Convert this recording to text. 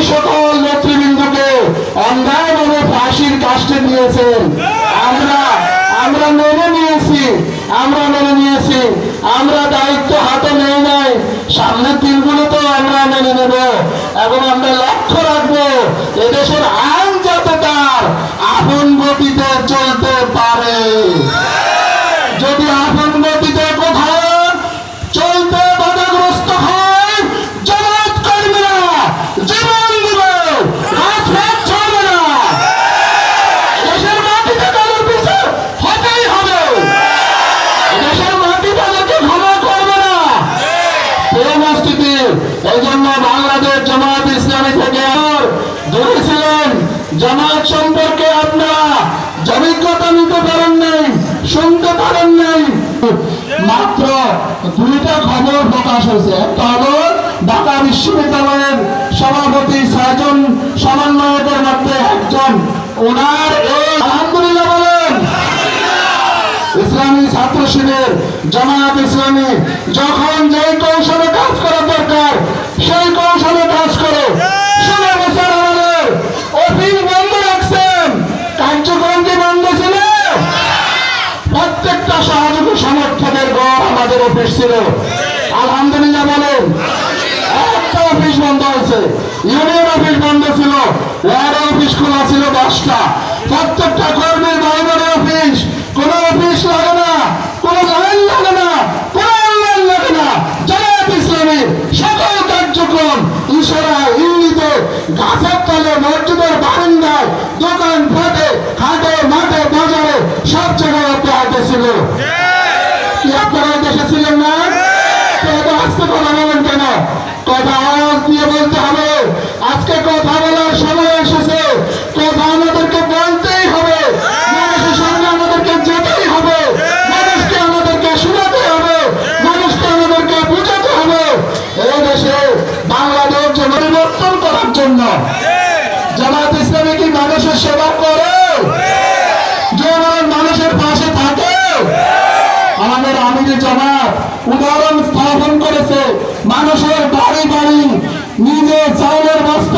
সকল নেতৃবৃন্দকে অন্যায়ভাবে ফাঁসির কাস্টে দিয়েছেন, আমরা মেনে নিয়েছি, আমরা দায়িত্ব হাতে নেই নাই, সামনের দিনগুলোতেও আমরা মেনে নেব এবং আমরা লক্ষ্য রাখবো এদেশের আইন যাতে তার আপন গতিতে চলতে পারে। যদি আপন গতিতে কোথাও চলতে বাধাগ্রস্ত হয়, জামাত কর্মীরা জীবন দিবে, রাজপথ ছাড়বে না। দেশের মাটিতে তাদের পিছু হতেই হবে, দেশের মাটি তাদেরকে ক্ষমা করবে না। পরিস্থিতি এই জন্য বাংলাদেশ জামাত ইসলামী থেকে দূরে ছিলেন। জামাত সম্পর্কে আপনারা অভিজ্ঞতা নিতে পারেন নাই, শুনতে পারেন নাই। মাত্র দুইটা খবর প্রকাশ হয়েছে। একটা হলো ঢাকা বিশ্ববিদ্যালয়ের সভাপতি 6 জন সমন্বয়কের মধ্যে একজন, ওনার এই আলহামদুলিল্লাহ বলেন, ইসলামী ছাত্র শিবির জামাত ইসলামী যখন যে কৌশলে কাজ করা দরকার সেই কৌশলে কাজ করে 16 বছর আমাদের অফিস বন্ধ রাখছেন। কার্যক্রম কি বন্ধ ছিল? প্রত্যেকটা সহযোগী সমর্থকের ঘর আমাদের অফিস ছিল। আলহামদুলিল্লাহ বলেন, একটা অফিস বন্ধ হয়েছে, ইউনিয়ন অফিস বন্ধ ছিল, ওয়ার্ড অফিস খোলা ছিল 10টা। প্রত্যেকটা কর্মীর বাইরের অফিস, কোন অফিস লাগে না, কোন লাইন লাগে না, কোন অনলাইন লাগে না। জামাত ইসলামীর সকল কার্যক্রম ইশারায়, ইঙ্গিতে, গাছের তলে, মসজিদের বারান্দায়, দোকান ফাটে, হাটে, মাঠে, বাজারে সব জায়গায় অব্যাহত ছিল। কি আপনারা দেশে ছিলেন না? আজকে কথা বলেন কেন? কথা আওয়াজ দিয়ে বলতে হবে। আজকে কথা বলার সময় এসেছে, কথা আমাদেরকে বলতেই হবে, মানুষের সামনে আমাদেরকে যেতেই হবে, মানুষকে আমাদেরকে শোনাতে হবে, মানুষকে আমাদেরকে বুঝাতে হবে। এই দেশে বাংলাদেশ যে পরিবর্তন করার জন্য জামাত ইসলামী কি মানুষের সেবা করে? যে মানুষের পাশে থাকে? আমাদের আমির জামাত উদাহরণ স্থাপন করেছে, মানুষের বাড়ি বাড়ি নিজে চাউলের বস্তা